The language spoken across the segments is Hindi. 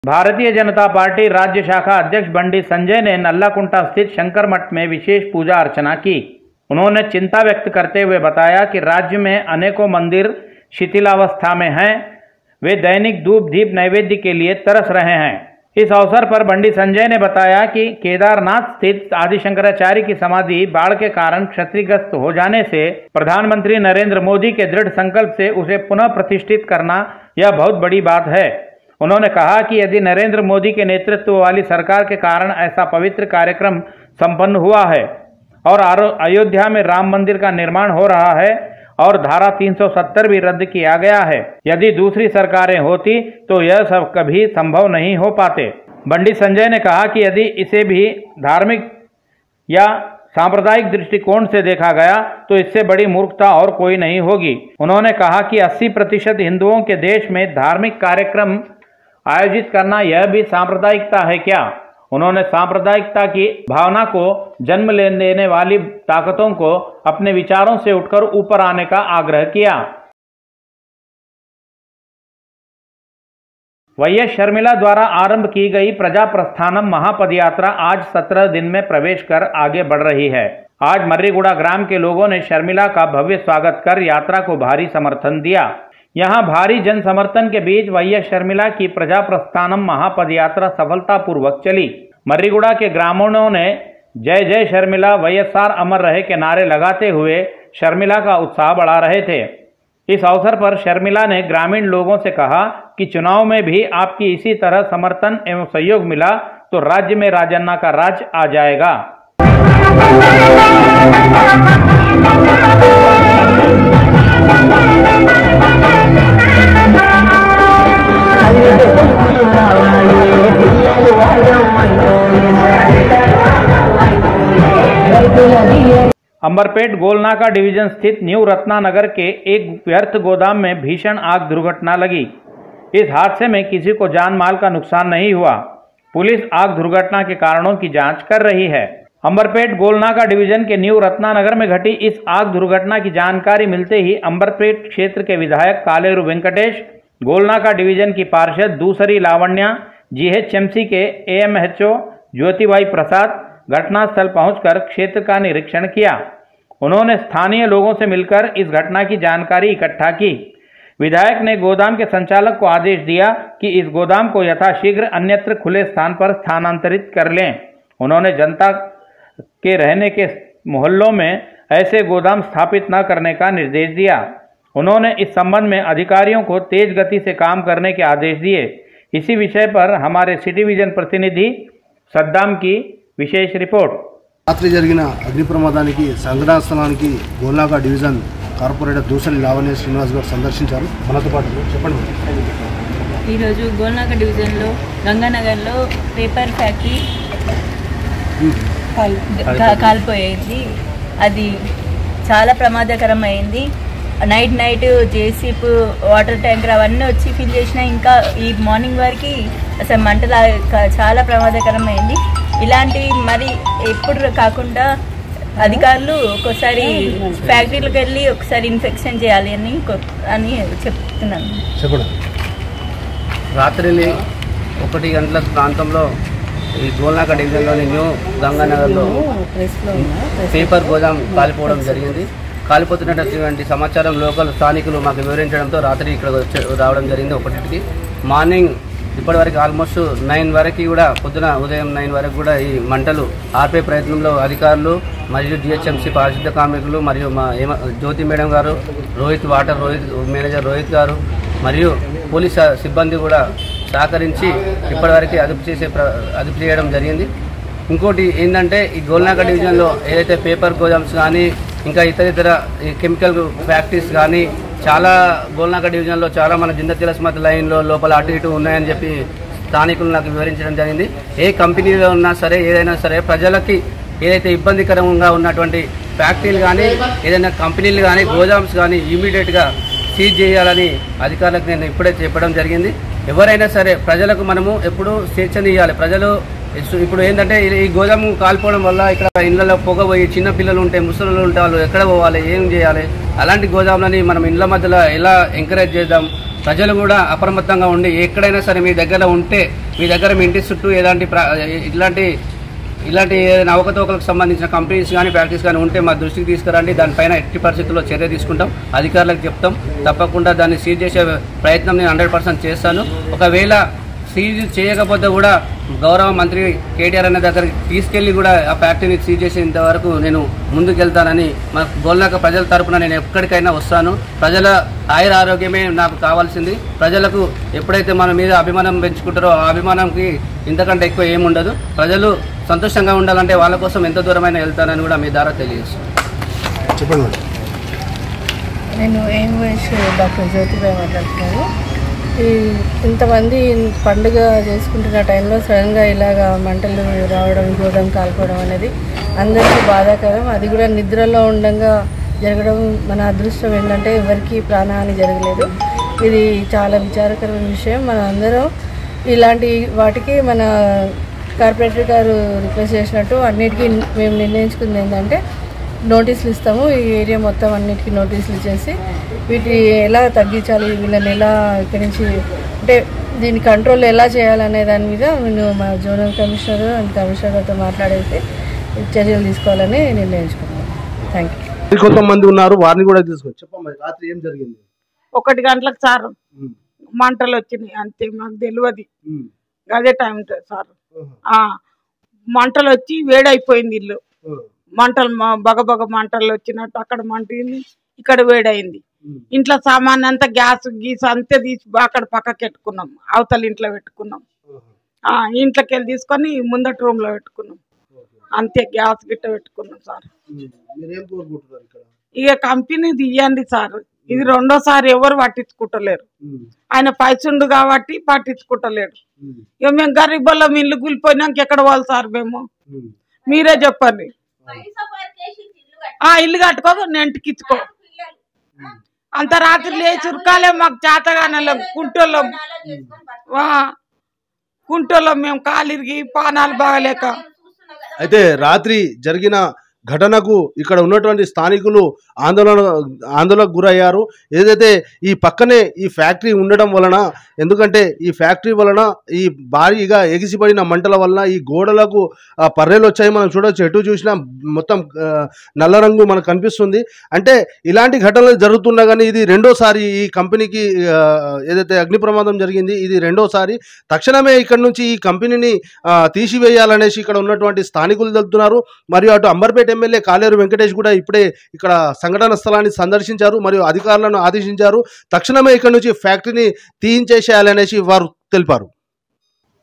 भारतीय जनता पार्टी राज्य शाखा अध्यक्ष बंडी संजय ने नल्लाकुंटा स्थित शंकर मठ में विशेष पूजा अर्चना की। उन्होंने चिंता व्यक्त करते हुए बताया कि राज्य में अनेकों मंदिर शिथिलावस्था में हैं, वे दैनिक धूप दीप नैवेद्य के लिए तरस रहे हैं। इस अवसर पर बंडी संजय ने बताया कि केदारनाथ स्थित आदि शंकराचार्य की समाधि बाढ़ के कारण क्षतिग्रस्त हो जाने से प्रधानमंत्री नरेंद्र मोदी के दृढ़ संकल्प से उसे पुनः प्रतिष्ठित करना यह बहुत बड़ी बात है। उन्होंने कहा कि यदि नरेंद्र मोदी के नेतृत्व वाली सरकार के कारण ऐसा पवित्र कार्यक्रम संपन्न हुआ है और अयोध्या में राम मंदिर का निर्माण हो रहा है और धारा 370 भी रद्द किया गया है, यदि दूसरी सरकारें होती तो यह सब कभी संभव नहीं हो पाते। बंडी संजय ने कहा कि यदि इसे भी धार्मिक या सांप्रदायिक दृष्टिकोण से देखा गया तो इससे बड़ी मूर्खता और कोई नहीं होगी। उन्होंने कहा कि 80% हिंदुओं के देश में धार्मिक कार्यक्रम आयोजित करना यह भी सांप्रदायिकता है क्या? उन्होंने सांप्रदायिकता की भावना को जन्म देने वाली ताकतों को अपने विचारों से उठकर ऊपर आने का आग्रह किया। वैएस शर्मिला द्वारा आरंभ की गई प्रजा प्रस्थानम महापदयात्रा आज 17 दिन में प्रवेश कर आगे बढ़ रही है। आज मर्रीगुड़ा ग्राम के लोगों ने शर्मिला का भव्य स्वागत कर यात्रा को भारी समर्थन दिया। यहां भारी जन समर्थन के बीच वैएस शर्मिला की प्रजा प्रस्थानम महापदयात्रा सफलतापूर्वक चली। मर्रीगुड़ा के ग्रामीणों ने जय जय शर्मिला वैएसआर अमर रहे के नारे लगाते हुए शर्मिला का उत्साह बढ़ा रहे थे। इस अवसर पर शर्मिला ने ग्रामीण लोगों से कहा कि चुनाव में भी आपकी इसी तरह समर्थन एवं सहयोग मिला तो राज्य में राजन्ना का राज आ जाएगा। अंबरपेट गोलनाका डिवीजन स्थित न्यू रत्नानगर के एक व्यर्थ गोदाम में भीषण आग दुर्घटना लगी। इस हादसे में किसी को जान माल का नुकसान नहीं हुआ। पुलिस आग दुर्घटना के कारणों की जांच कर रही है। अंबरपेट गोलनाका डिवीजन के न्यू रत्नानगर में घटी इस आग दुर्घटना की जानकारी मिलते ही अंबरपेट क्षेत्र के विधायक कालेरू वेंकटेश, गोलनाका डिवीजन की पार्षद दूसरी लावण्या, जीएचएमसी के एएमएचओ ज्योतिबाई प्रसाद घटनास्थल पहुंचकर क्षेत्र का निरीक्षण किया। उन्होंने स्थानीय लोगों से मिलकर इस घटना की जानकारी इकट्ठा की। विधायक ने गोदाम के संचालक को आदेश दिया कि इस गोदाम को यथाशीघ्र अन्यत्र खुले स्थान पर स्थानांतरित कर लें। उन्होंने जनता के रहने के मोहल्लों में ऐसे गोदाम स्थापित न करने का निर्देश दिया। उन्होंने इस संबंध में अधिकारियों को तेज गति से काम करने के आदेश दिए। इसी विषय पर हमारे सिटी विजन प्रतिनिधि सद्दाम की विशेष रिपोर्ट। రాత్రి జరిగిన అగ్ని ప్రమాదానికి సంఘటనా స్థలానికి గోల్నాకా డివిజన్ కార్పొరేటర్ దూసరి లావణ్య శ్రీనివాస్ గారు సందర్శించారు। మనతో పాటు చెప్పండి। ఈరోజు గోల్నాకా డివిజన్లో గంగానగర్లో పేపర్ ఫ్యాక్టరీ కాలిపోయింది। అది చాలా ప్రమాదకరమైంది। నైట్ జేసీపీ వాటర్ ట్యాంకర్ అవన్నీ వచ్చి ఫిల్ చేసినా ఇంకా ఈ మార్నింగ్ వరకు అసలు మంటలు చాలా ప్రమాదకరమైంది। ఇలాంటి మరి ఎప్పుడు కాకుండా అధికారులు ఒక్కోసారి ఫ్యాక్టరీలకు వెళ్ళి ఒకసారి ఇన్స్పెక్షన్ చేయాలి అని చెప్తున్నాను। రాత్రి 1 గంటల ప్రాంతంలో ఈ గోల్నాకా డివిజన్లోని న్యూ గంగానగర్లో పేపర్ గోదాం కాలిపోవడం జరిగింది। కాలిపోతున్నటువంటి సమాచారం లోకల్ స్థానికులు మాకు వివరించడంతో రాత్రి ఇక్కడ రావడం జరిగింది 1కి। మార్నింగ్ ఇప్పటివరకు ఆల్మోస్ట్ 9 వరకు కూడా ఉదయం 9 వరకు కూడా ఈ మంటలు ఆర్పే ప్రయత్నంలో అధికారులు మరియు జిహెచ్ఎంసీ పారిశుద్ధ కార్మికులు మరియు మా జ్యోతి మేడం గారు, రోహిత్ మేనేజర్ రోహిత్ గారు మరియు పోలీస్ సిబ్బంది కూడా సహకరించి ఇప్పటివరకు అదుపు చేయడం జరిగింది। ఇంకోటి ఏంటంటే ఈ గోల్నాకా డివిజన్లో ఏదైతే పేపర్ గోదామ్స్ కానీ ఇంకా ఇతర కెమికల్ ఫ్యాక్టరీస్ కానీ చాలా గోల్నాకా డివిజన్లో చాలా మన జింద తిలస్మత్ లైన్లో లోపల అటు ఇటు ఉన్నాయని చెప్పి స్థానికులు నాకు వివరించడం జరిగింది। ఏ కంపెనీలో ఉన్నా సరే ఏదైనా సరే ప్రజలకి ఏదైతే ఇబ్బందికరంగా ఉన్నటువంటి ఫ్యాక్టరీలు కానీ ఏదైనా కంపెనీలు కానీ గోదామ్స్ కానీ ఇమీడియట్గా సీజ్ చేయాలని అధికారులకు నేను ఇప్పుడే చెప్పడం జరిగింది। ఎవరైనా సరే ప్రజలకు మనము ఎప్పుడు స్వేచ్ఛనియాలి। ప్రజలు ఇప్పుడు ఏంటంటే ఈ గోదాము కాలిపోవడం వల్ల ఇక్కడ ఇళ్లలో పొగ పోయి చిన్న పిల్లలు ఉంటే ముసలు ఉంటే వాళ్ళు ఎక్కడ పోవాలి, ఏం చేయాలి? అలాంటి గోదాములని మనం ఇండ్ల మధ్యలో ఎలా ఎంకరేజ్ చేద్దాం? ప్రజలు కూడా అప్రమత్తంగా ఉండి ఎక్కడైనా సరే మీ దగ్గర ఉంటే మీ ఇంటి చుట్టూ ఇలాంటి ఏదైనా అవకతవకలకు సంబంధించిన కంపెనీస్ కానీ ఫ్యాక్టరీస్ కానీ ఉంటే మా దృష్టికి తీసుకురండి. దానిపైన ఎట్టి పరిస్థితుల్లో చర్య తీసుకుంటాం, అధికారులకు చెప్తాం. తప్పకుండా దాన్ని సీజ్ చేసే ప్రయత్నం నేను 100% చేస్తాను. ఒకవేళ సీజ్ చేయకపోతే కూడా గౌరవ మంత్రి కేటీఆర్ అనే దగ్గరికి తీసుకెళ్లి కూడా ఆ ఫ్యాక్టరీని సీజ్ చేసేంత వరకు నేను ముందుకెళ్తానని మా గోల్నాక ప్రజల తరపున నేను ఎక్కడికైనా వస్తాను. ప్రజల ఆయుర ఆరోగ్యమే నాకు కావాల్సింది. ప్రజలకు ఎప్పుడైతే మన మీద అభిమానం పెంచుకుంటారో ఆ అభిమానంకి ఇంతకంటే ఎక్కువ ఏముండదు. ప్రజలు సంతోషంగా ఉండాలంటే వాళ్ళ కోసం ఎంత దూరమైనా వెళ్తానని కూడా మీ ద్వారా తెలియజేస్తాను. చెప్పండి. నేను డాక్టర్ జ్యోతిబాయి మాట్లాడుతున్నాను. ఇంతమంది పండుగ చేసుకుంటున్న టైంలో సడన్గా ఇలాగా మంటలు రావడం, గోదాం కాలిపోవడం అనేది అందరికీ బాధాకరం. అది కూడా నిద్రలో ఉండగా జరగడం మన అదృష్టం. ఏంటంటే ఎవరికి ప్రాణహాని జరగలేదు. ఇది చాలా విచారకరమైన విషయం. మన అందరం ఇలాంటి వాటికి మన కార్పొరేటర్ గారు రిక్వెస్ట్ చేసినట్టు అన్నిటికీ మేము నిర్ణయించుకుంది ఏంటంటే నోటీసులు ఇస్తాము. ఈ ఏరియా మొత్తం అన్నిటికీ నోటీసులు ఇచ్చేసి వీటి ఎలా తగ్గించాలి, వీళ్ళని ఎలా ఇక్కడి నుంచి అంటే దీని కంట్రోల్ ఎలా చేయాలనే దాని మీద నేను మా జోనల్ కమిషనర్ అండ్ కమిషనర్ గారితో మాట్లాడేసి చర్యలు తీసుకోవాలని నిర్ణయించుకున్నాను. Thank you. కొంతమంది ఉన్నారు, వారిని కూడా తీసుకొచ్చి చెప్పమ్మా, రాత్రి ఏం జరిగింది? 1 గంటలకు సార్ మంటలు వచ్చినాయి, అంతే. మాకు తెలియదు, అదే టైం సార్. మంటలు వచ్చి వేడైపోయింది ఇల్లు. మంటలు బగబగ మంటలు వచ్చినట్టు అక్కడ మంటింది, ఇక్కడ వేడైంది. ఇంట్లో సామాన్ అంతా గ్యాస్ గీస్ అంతే తీసి అక్కడ పక్కకి పెట్టుకున్నాం, అవతల ఇంట్లో పెట్టుకున్నాం. ఇంట్లోకి వెళ్ళి తీసుకొని ముందటి రూమ్ లో పెట్టుకున్నాం, అంతే. గ్యాస్ గిట్ట పెట్టుకున్నాం సార్. ఇక కంపెనీ తీయండి సార్, ఇది 2వ సారి ఎవరు పట్టించుకుంటలేరు. ఆయన పైసుండు కాబట్టి పట్టించుకుంటలేడు. ఇక మేము గరీబుల్లో ఇల్లు కూలిపోయినాక ఎక్కడ పోవాలి సార్ మేము? మీరే చెప్పండి. ఇల్లు కట్టుకో, నెంటికి ఇచ్చుకో. అంత రాత్రి లేచి ఉరకాలే, మాకు చేతగానే కుంటోళ్ళం మేము, కాలిరిగి పానాలు బాగలేక. అయితే రాత్రి జరిగిన ఘటనకు ఇక్కడ ఉన్నటువంటి స్థానికులు ఆందోళనకు గురయ్యారు. ఏదైతే ఈ పక్కనే ఈ ఫ్యాక్టరీ ఉండడం వలన, ఎందుకంటే ఈ ఫ్యాక్టరీ వలన ఈ భారీగా ఎగిసిపడిన మంటల వలన ఈ గోడలకు పర్రెలు వచ్చాయి. మనం చూడవచ్చు, ఎటు చూసినా మొత్తం నల్ల రంగు మనకు కనిపిస్తుంది. అంటే ఇలాంటి ఘటనలు జరుగుతున్నా కానీ ఇది 2వసారి ఈ కంపెనీకి ఏదైతే అగ్ని ప్రమాదం జరిగింది, ఇది 2వసారి. తక్షణమే ఇక్కడ నుంచి ఈ కంపెనీని తీసివేయాలనేసి ఇక్కడ ఉన్నటువంటి స్థానికులు తెలుపుతున్నారు. మరియు అటు అంబర్పేట ఎమ్మెల్యే కాలేరు వెంకటేష్ కూడా ఇప్పుడే ఇక్కడ సంఘటన స్థలాన్ని సందర్శించారు మరియు అధికారులను ఆదేశించారు. తక్షణమే ఇక్కడ నుంచి ఫ్యాక్టరీని తీయించేసేయాలనేసి వారు తెలిపారు.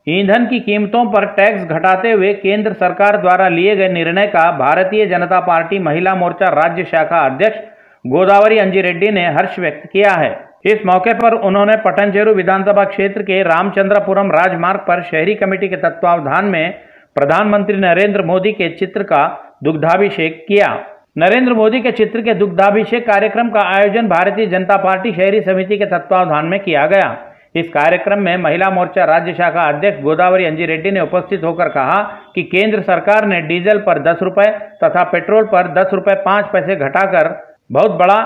ईंधन की कीमतों पर टैक्स घटाते हुए केंद्र सरकार द्वारा लिए गए निर्णय का भारतीय जनता पार्टी महिला मोर्चा राज्य शाखा अध्यक्ष गोदावरी अंजिरेड्डी ने हर्ष व्यक्त किया है। इस मौके पर उन्होंने पटनचेरू विधानसभा क्षेत्र के रामचंद्रपुरम राजमार्ग पर शहरी कमेटी के तत्वावधान में प्रधानमंत्री नरेंद्र मोदी के चित्र का दुग्धाभिषेक किया। नरेंद्र मोदी के चित्र के दुग्धाभिषेक कार्यक्रम का आयोजन भारतीय जनता पार्टी शहरी समिति के तत्वावधान में किया गया। इस कार्यक्रम में महिला मोर्चा राज्य शाखा अध्यक्ष गोदावरी अंजिरेड्डी ने उपस्थित होकर कहा कि केंद्र सरकार ने डीजल पर 10 रुपए तथा पेट्रोल पर 10 रुपए 5 पैसे घटाकर बहुत बड़ा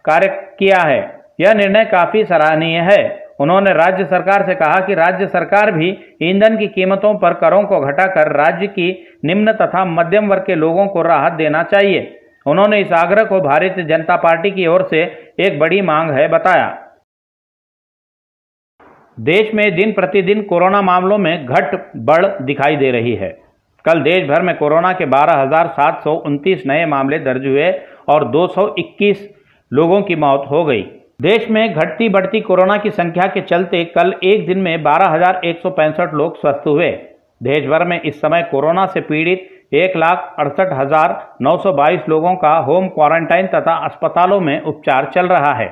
कार्य किया है। यह निर्णय काफी सराहनीय है। उन्होंने राज्य सरकार से कहा कि राज्य सरकार भी ईंधन की कीमतों पर करों को घटाकर राज्य की निम्न तथा मध्यम वर्ग के लोगों को राहत देना चाहिए। उन्होंने इस आग्रह को भारतीय जनता पार्टी की ओर से एक बड़ी मांग है बताया। देश में दिन प्रतिदिन कोरोना मामलों में घट बढ़ दिखाई दे रही है। कल देश भर में कोरोना के 12,729 नए मामले दर्ज हुए और 221 लोगों की मौत हो गई। देश में घटती बढ़ती कोरोना की संख्या के चलते कल एक दिन में 12,165 लोग स्वस्थ हुए। देश भर में इस समय कोरोना से पीड़ित 1,68,922 लोगों का होम क्वारंटाइन तथा अस्पतालों में उपचार चल रहा है।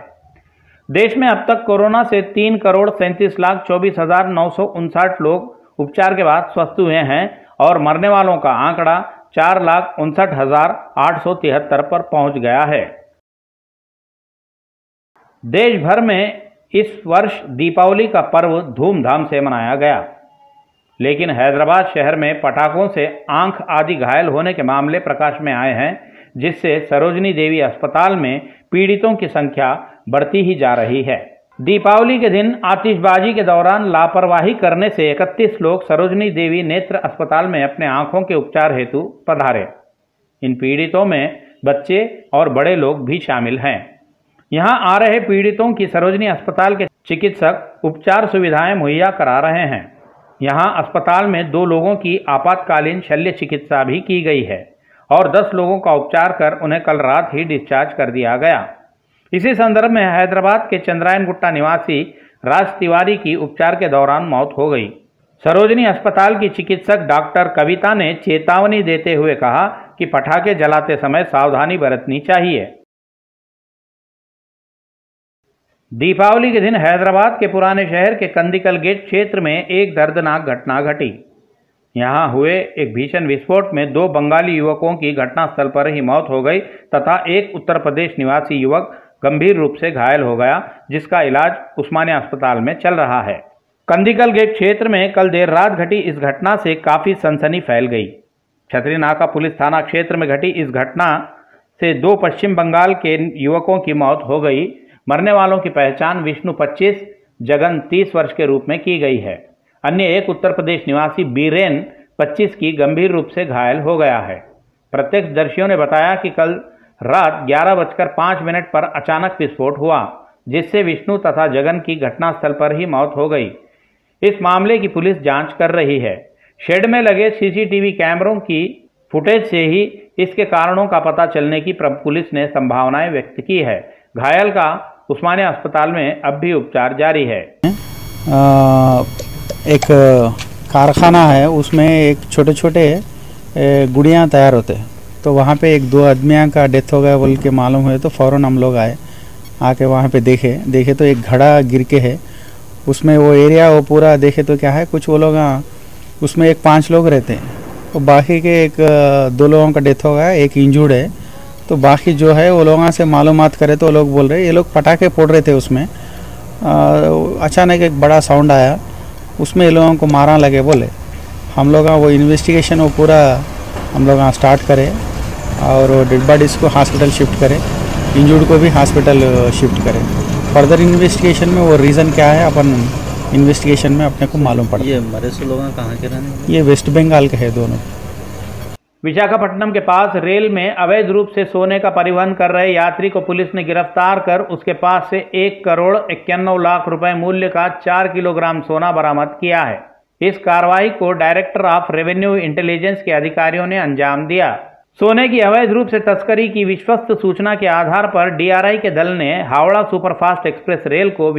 देश में अब तक कोरोना से 3,37,24,959 लोग उपचार के बाद स्वस्थ हुए हैं और मरने वालों का आंकड़ा 4,59,873 पर पहुंच गया है। देश भर में इस वर्ष दीपावली का पर्व धूमधाम से मनाया गया, लेकिन हैदराबाद शहर में पटाखों से आंख आदि घायल होने के मामले प्रकाश में आए हैं, जिससे सरोजनी देवी अस्पताल में पीड़ितों की संख्या बढ़ती ही जा रही है। दीपावली के दिन आतिशबाजी के दौरान लापरवाही करने से 31 लोग सरोजनी देवी नेत्र अस्पताल में अपने आंखों के उपचार हेतु पधारे। इन पीड़ितों में बच्चे और बड़े लोग भी शामिल हैं। यहां आ रहे पीड़ितों की सरोजनी अस्पताल के चिकित्सक उपचार सुविधाएं मुहैया करा रहे हैं। यहां अस्पताल में 2 लोगों की आपातकालीन शल्य चिकित्सा भी की गई है और 10 लोगों का उपचार कर उन्हें कल रात ही डिस्चार्ज कर दिया गया। इसी संदर्भ में हैदराबाद के चंद्रायन गुट्टा निवासी राज तिवारी की उपचार के दौरान मौत हो गई। सरोजनी अस्पताल की चिकित्सक डॉक्टर कविता ने चेतावनी देते हुए कहा कि पटाखे जलाते समय सावधानी बरतनी चाहिए। दीपावली के दिन हैदराबाद के पुराने शहर के कंदिकल गेट क्षेत्र में एक दर्दनाक घटना घटी। यहां हुए एक भीषण विस्फोट में 2 बंगाली युवकों की घटनास्थल पर ही मौत हो गई तथा एक उत्तर प्रदेश निवासी युवक गंभीर रूप से घायल हो गया, जिसका इलाज उस्मानिया अस्पताल में चल रहा है। कंदिकल गेट क्षेत्र में कल देर रात घटी इस घटना से काफी सनसनी फैल गई। छतरी नाका पुलिस थाना क्षेत्र में घटी इस घटना से 2 पश्चिम बंगाल के युवकों की मौत हो गई। मरने वालों की पहचान विष्णु 25, जगन 30 वर्ष के रूप में की गई है। अन्य एक उत्तर प्रदेश निवासी बीरेन 25 की गंभीर रूप से घायल हो गया है। प्रत्यक्षदर्शियों ने बताया कि कल रात 11:05 पर अचानक विस्फोट हुआ, जिससे विष्णु तथा जगन की घटनास्थल पर ही मौत हो गई। इस मामले की पुलिस जांच कर रही है। शेड में लगे सीसीटीवी कैमरों की फुटेज से ही इसके कारणों का पता चलने की पुलिस ने संभावनाएं व्यक्त की है। घायल का उस्मानिया अस्पताल में अब भी उपचार जारी है। एक कारखाना है, उसमें एक छोटे छोटे गुड़ियाँ तैयार होते हैं, तो वहाँ पे 1-2 आदमियों का डेथ हो गया बोल के मालूम हुए, तो फ़ौरन हम लोग आए, आके वहाँ पे देखे तो एक घड़ा गिर के है उसमें। वो एरिया वो पूरा देखे तो क्या है, कुछ वो लोग उसमें 5 लोग रहते हैं, तो बाकी के 2 लोगों का डेथ हो गया, एक इंजूर्ड है। तो बाकी जो है वो लोगों से मालूमात करे तो वो लोग बोल रहे ये लोग पटाखे फोड़ रहे थे उसमें। अचानक एक बड़ा साउंड आया, उसमें ये लोगों को मारा लगे बोले। हम लोग वो इन्वेस्टिगेशन वो पूरा हम लोग स्टार्ट करें और डेड बॉडीज़ को हॉस्पिटल शिफ्ट करें, इंजूर्ड को भी हॉस्पिटल शिफ्ट करें। फर्दर इन्वेस्टिगेशन में वो रीज़न क्या है अपन इन्वेस्टिगेशन में अपने को मालूम पड़ा। ये मरे से लोग कहाँ के रहने? ये वेस्ट बंगाल के है दोनों। विशाखापट्टनम के पास रेल में अवैध रूप से सोने का परिवहन कर रहे यात्री को पुलिस ने गिरफ्तार कर उसके पास से 1,91,00,000 रुपए मूल्य का 4 किलोग्राम सोना बरामद किया है। इस कार्रवाई को डायरेक्टर ऑफ रेवेन्यू इंटेलिजेंस के अधिकारियों ने अंजाम दिया। सोने की अवैध रूप से तस्करी की विश्वस्त सूचना के आधार पर डीआरआई के दल ने हावड़ा सुपरफास्ट एक्सप्रेस रेल को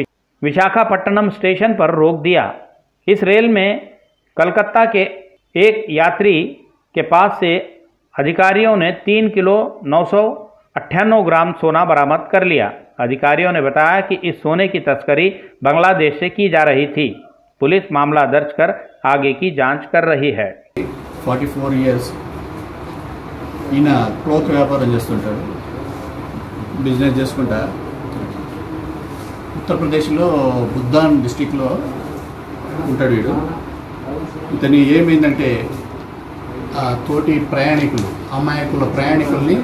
विशाखापट्टनम स्टेशन पर रोक दिया। इस रेल में कलकत्ता के एक यात्री के पास से अधिकारियों ने 3 किलो 998 ग्राम सोना बरामद कर लिया। अधिकारियों ने बताया कि इस सोने की तस्करी बांग्लादेश से की जा रही थी। पुलिस मामला दर्ज कर आगे की जांच कर रही है। 44 years ఈయన క్లోత్ వ్యాపారం చేస్తుంటాడు, బిజినెస్ చేసుకుంటా ఉత్తరప్రదేశ్లో బుద్ధాన్ డిస్టిక్లో ఉంటాడు వీడు. ఇతని ఏమైందంటే తోటి ప్రయాణికులు అమాయకుల ప్రయాణికుల్ని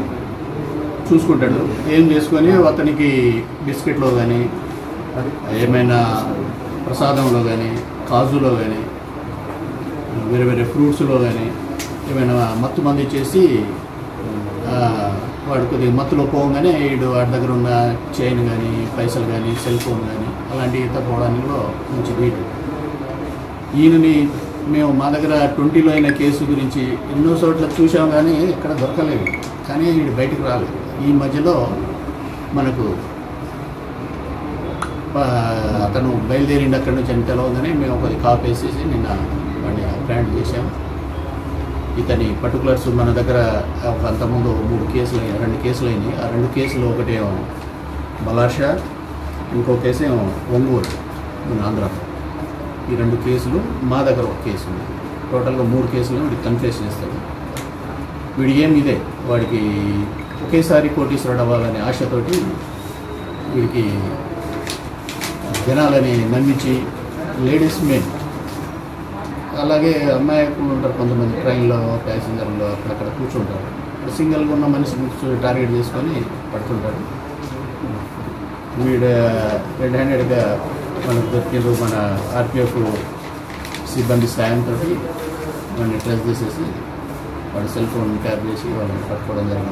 చూసుకుంటాడు. ఏం చేసుకొని అతనికి బిస్కెట్లో కానీ ఏమైనా ప్రసాదంలో కానీ కాజులో కానీ వేరే వేరే ఫ్రూట్స్లో కానీ ఏమైనా మత్తు మంది చేసి వాడు కొద్దిగా మత్తులో పోగానే వీడు వాడి దగ్గర ఉన్న చైన్ కానీ పైసలు కానీ సెల్ ఫోన్ కానీ అలాంటివి తప్పుకోవడానికి మంచి వీడు. ఈయనని మేము మా దగ్గర 20లో అయిన కేసు గురించి ఎన్నో చోట్ల చూసాం కానీ ఇక్కడ దొరకలేదు, కానీ వీడు బయటకు రాలేదు. ఈ మధ్యలో మనకు అతను బయలుదేరిండి అక్కడి నుంచి అని తెలవగానే మేము ఒక కాపీ వేసేసి నిన్న వాడిని అప్రాండ్ చేసాము. ఇతని పర్టికులర్స్ మన దగ్గర అంతకుముందు 2 కేసులు అయినాయి. ఆ 2 కేసులు ఒకటేమో బలార్షా, ఇంకో కేసేమో ఒంగోలు మన ఆంధ్రాలో. ఈ 2 కేసులు మా దగ్గర ఒక కేసు ఉంది. టోటల్గా 3 కేసులు వీడికి కన్ఫెస్ చేస్తాడు. వీడి ఏమి ఇదే వాడికి ఒకేసారి కోటీశ్వరుడు అవ్వాలనే ఆశతోటి వీడికి జనాలని నమ్మించి లేడీస్ మెయిన్ అలాగే అమ్మాయిలు ఉంటారు కొంతమంది ట్రైన్లో ప్యాసింజర్లో అక్కడక్కడ కూర్చుంటారు. సింగిల్గా ఉన్న మనిషిని టార్గెట్ చేసుకొని పడుతుంటారు. వీడు రెడ్ హ్యాండెడ్గా మనకు దొరికిండ్రు. మన ఆర్పిఎఫ్ సిబ్బంది సాయంతో వాడిని ట్రెస్ చేసేసి వాడి సెల్ ఫోన్ ట్యాప్ చేసి వాళ్ళని పట్టుకోవడం జరిగింది.